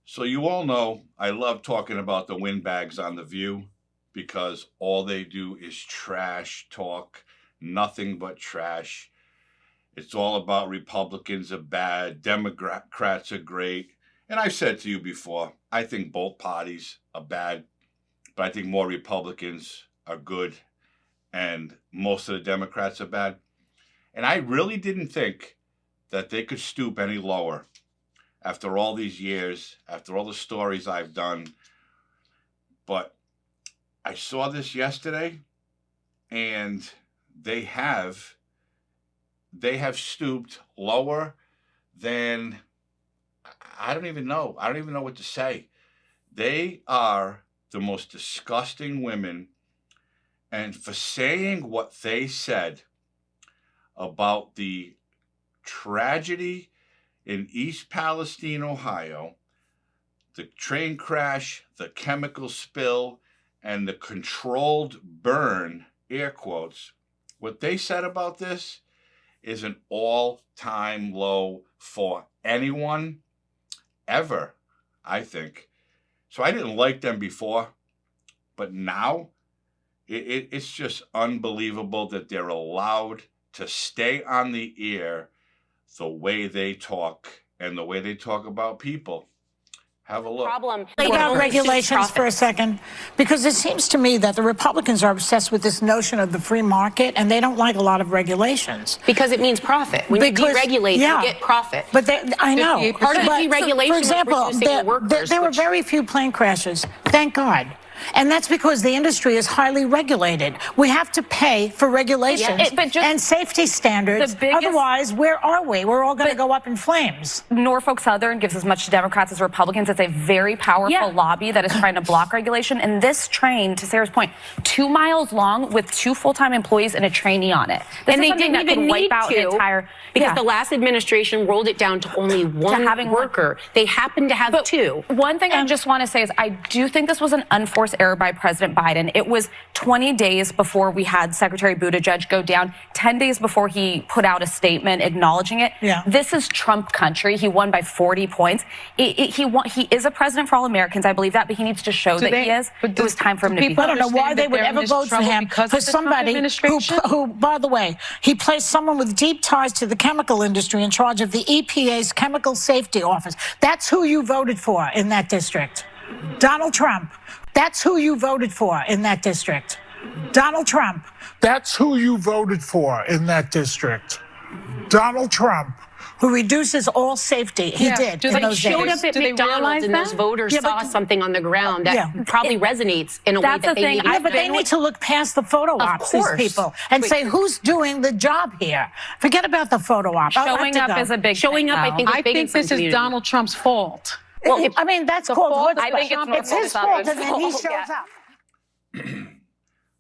So you all know I love talking about the windbags on The View because all they do is trash talk, nothing but trash. It's all about Republicans are bad, Democrats are great. And I've said to you before, I think both parties are bad, but I think more Republicans are good and most of the Democrats are bad. And I really didn't think that they could stoop any lower after all these years, after all the stories I've done. But I saw this yesterday, and they have stooped lower than I don't even know. I don't even know what to say. They are the most disgusting women, and for saying what they said about the tragedy in East Palestine, Ohio, the train crash, the chemical spill, and the controlled burn, air quotes, what they said about this is an all-time low for anyone ever, I think. So I didn't like them before, but now it's just unbelievable that they're allowed to stay on the air the way they talk and the way they talk about people. Have a look. Problem. About regulations for a second, because it seems to me that the Republicans are obsessed with this notion of the free market, and they don't like a lot of regulations. Because it means profit. When you deregulate, you get profit. But I know. Part of the deregulation, for example, there were very few plane crashes, thank God. And that's because the industry is highly regulated. We have to pay for regulations and safety standards. Otherwise, where are we? We're all going to go up in flames. Norfolk Southern gives as much to Democrats as Republicans. It's a very powerful lobby that is trying to block regulation. And this train, to Sarah's point, 2 miles long with 2 full-time employees and a trainee on it. And they didn't even wipe out an entire, because the last administration rolled it down to only one worker. They happened to have 2. One thing I just want to say is I do think this was an unforced error by President Biden. It was 20 days before we had Secretary Buttigieg go down, 10 days before he put out a statement acknowledging it. This is Trump country. He won by 40 points. He is a president for all Americans. I believe that, but he needs to show that he is. It was time for him to be. I don't know why they would ever vote for him, for somebody who, by the way, he placed someone with deep ties to the chemical industry in charge of the EPA's Chemical Safety Office. That's who you voted for in that district. Donald Trump. That's who you voted for in that district. Donald Trump. That's who you voted for in that district. Donald Trump. Who reduces all safety. He did in those days. Showed up at McDonald's and those voters saw something on the ground that probably resonates in a way that they need. But they need to look past the photo ops, these people, and say, who's doing the job here? Forget about the photo op. Showing up is a big thing. I think this is Donald Trump's fault. Well, I mean, that's called I think it's his fault, and then he shows up.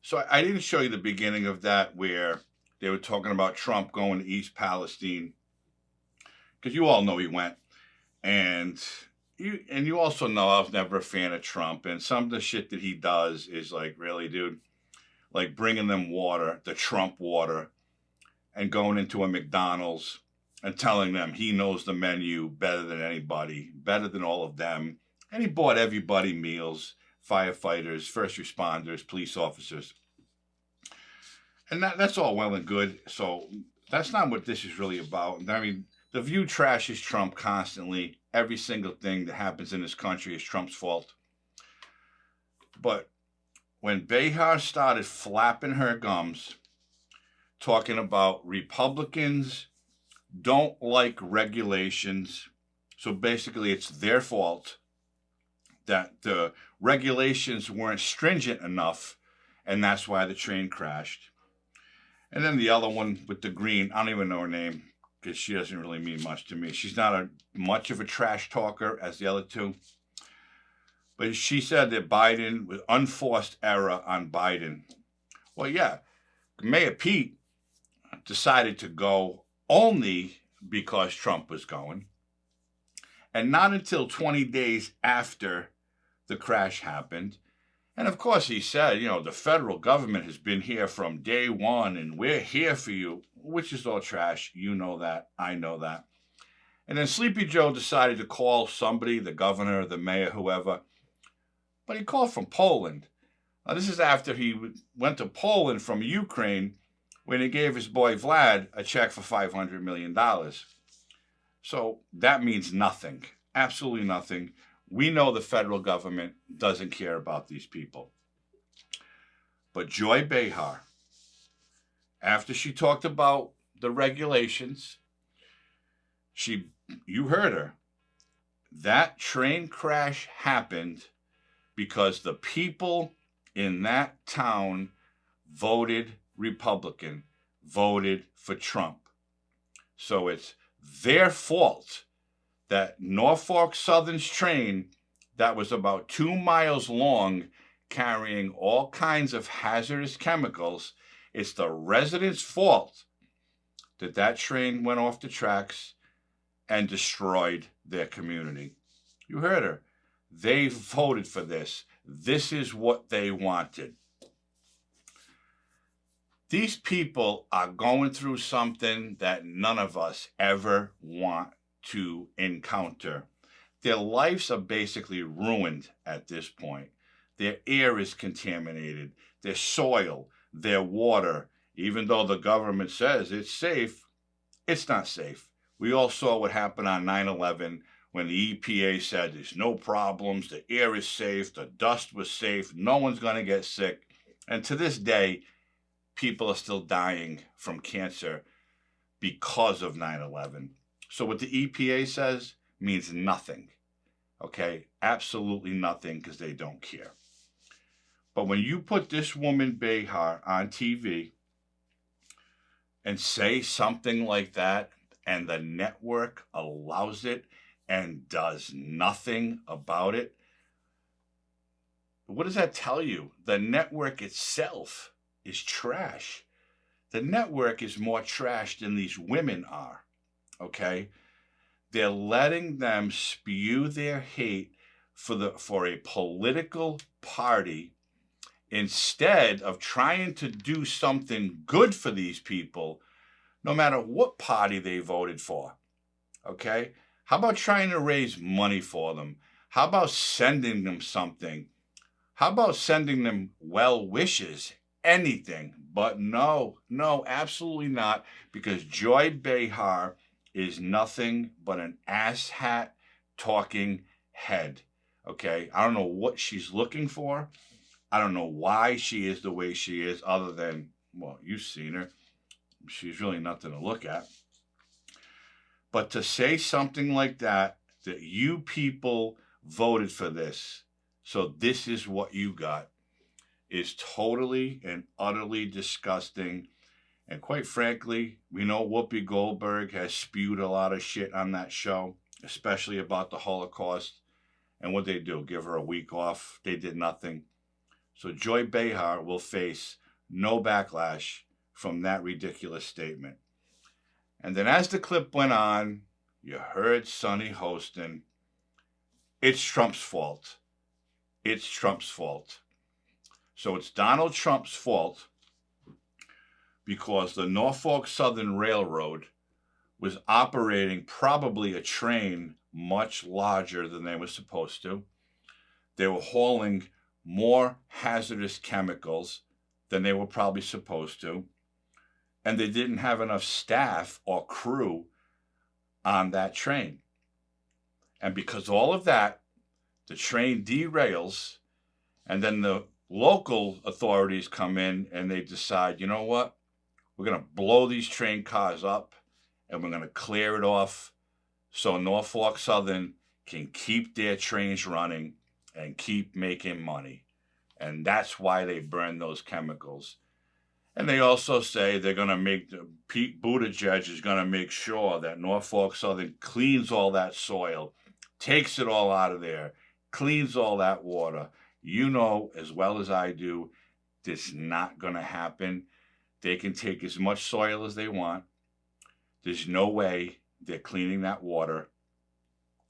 So I didn't show you the beginning of that where they were talking about Trump going to East Palestine, because you all know he went, and you also know I was never a fan of Trump, and some of the shit that he does is like, really, dude, like bringing them water, the Trump water, and going into a McDonald's and telling them he knows the menu better than anybody, better than all of them. And he bought everybody meals, firefighters, first responders, police officers. And that's all well and good. So that's not what this is really about. I mean, The View trashes Trump constantly. Every single thing that happens in this country is Trump's fault. But when Behar started flapping her gums, talking about Republicans don't like regulations, so basically it's their fault that the regulations weren't stringent enough, and that's why the train crashed. And then the other one with the green, I don't even know her name, because she doesn't really mean much to me. She's not much of a trash talker as the other two. But she said that Biden was unforced error on Biden. Well, yeah, Mayor Pete decided to go only because Trump was going. And not until 20 days after the crash happened. And of course he said, the federal government has been here from day one and we're here for you, which is all trash. You know that. I know that. And then Sleepy Joe decided to call somebody, the governor, the mayor, whoever. But he called from Poland. Now, this is after he went to Poland from Ukraine when he gave his boy Vlad a check for $500 million. So that means nothing. Absolutely nothing. We know the federal government doesn't care about these people. But Joy Behar, after she talked about the regulations, you heard her. That train crash happened because the people in that town voted Republican, voted for Trump. So it's their fault that Norfolk Southern's train that was about 2 miles long carrying all kinds of hazardous chemicals, it's the residents' fault that that train went off the tracks and destroyed their community. You heard her. They voted for this. This is what they wanted. These people are going through something that none of us ever want to encounter. Their lives are basically ruined at this point. Their air is contaminated. Their soil, their water, even though the government says it's safe, it's not safe. We all saw what happened on 9/11 when the EPA said there's no problems, the air is safe, the dust was safe, no one's going to get sick. And to this day, people are still dying from cancer because of 9/11. So what the EPA says means nothing, okay? Absolutely nothing, because they don't care. But when you put this woman, Behar, on TV and say something like that, and the network allows it and does nothing about it, what does that tell you? The network itself is trash. The network is more trash than these women are, okay? They're letting them spew their hate for a political party instead of trying to do something good for these people, no matter what party they voted for, okay? How about trying to raise money for them? How about sending them something? How about sending them well wishes? Anything. But no, absolutely not, because Joy Behar is nothing but an asshat talking head, okay? I don't know what she's looking for. I don't know why she is the way she is, other than, well, you've seen her. She's really nothing to look at. But to say something like that you people voted for this, so this is what you got, is totally and utterly disgusting. And quite frankly, we know Whoopi Goldberg has spewed a lot of shit on that show, especially about the Holocaust. And what they do, give her a week off. They did nothing. So Joy Behar will face no backlash from that ridiculous statement. And then as the clip went on, you heard Sonny Hostin. It's Trump's fault. It's Trump's fault. So it's Donald Trump's fault because the Norfolk Southern Railroad was operating probably a train much larger than they were supposed to. They were hauling more hazardous chemicals than they were probably supposed to. And they didn't have enough staff or crew on that train. And because of all of that, the train derails, and then the local authorities come in and they decide, you know what? We're going to blow these train cars up and we're going to clear it off so Norfolk Southern can keep their trains running and keep making money. And that's why they burn those chemicals. And they also say they're going to make, Pete Buttigieg is going to make sure that Norfolk Southern cleans all that soil, takes it all out of there, cleans all that water. You know as well as I do, this is not going to happen. They can take as much soil as they want. There's no way they're cleaning that water,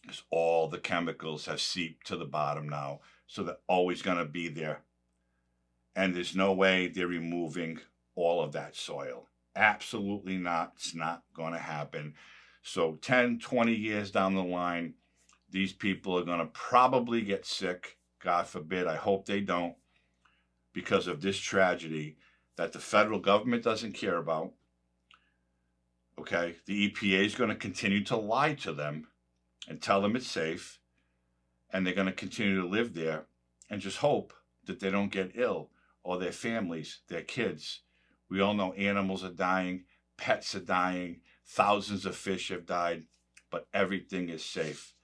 because all the chemicals have seeped to the bottom now. So they're always going to be there. And there's no way they're removing all of that soil. Absolutely not. It's not going to happen. So 10, 20 years down the line, these people are going to probably get sick. God forbid. I hope they don't, because of this tragedy that the federal government doesn't care about. Okay, the EPA is going to continue to lie to them and tell them it's safe, and they're going to continue to live there and just hope that they don't get ill, or their families, their kids. We all know animals are dying, pets are dying, thousands of fish have died, but everything is safe.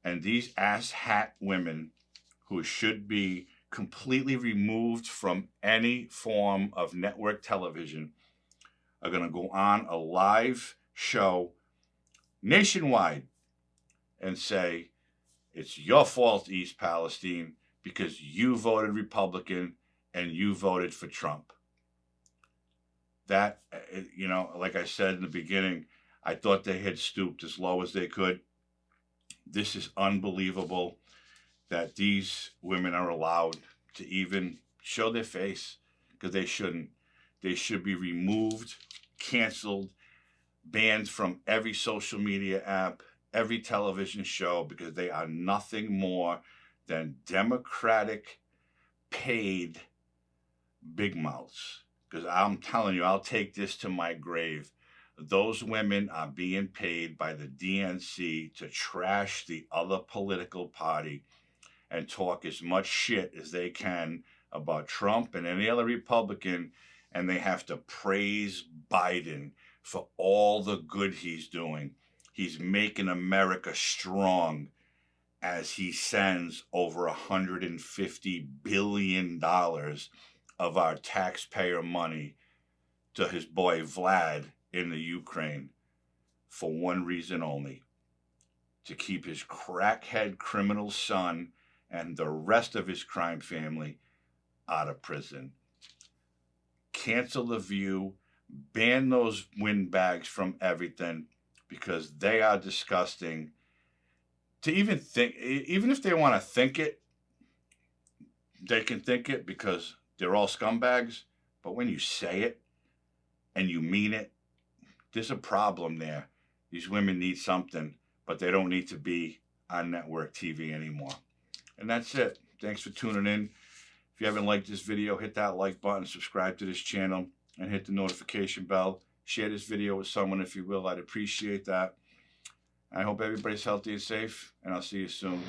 And these asshat women who should be completely removed from any form of network television are going to go on a live show nationwide and say, it's your fault, East Palestine, because you voted Republican and you voted for Trump. That, you know, like I said in the beginning, I thought they had stooped as low as they could. This is unbelievable that these women are allowed to even show their face, because they shouldn't. They should be removed, canceled, banned from every social media app, every television show, because they are nothing more than Democratic paid big mouths. Because I'm telling you, I'll take this to my grave. Those women are being paid by the DNC to trash the other political party and talk as much shit as they can about Trump and any other Republican, and they have to praise Biden for all the good he's doing. He's making America strong as he sends over $150 billion of our taxpayer money to his boy Vlad in the Ukraine for one reason only: to keep his crackhead criminal son and the rest of his crime family out of prison. Cancel The View, ban those windbags from everything, because they are disgusting. To even think, even if they want to think it, they can think it, because they're all scumbags. But when you say it and you mean it, there's a problem there. These women need something, but they don't need to be on network TV anymore. And that's it. Thanks for tuning in. If you haven't liked this video, hit that like button, subscribe to this channel, and hit the notification bell. Share this video with someone if you will. I'd appreciate that. I hope everybody's healthy and safe, and I'll see you soon.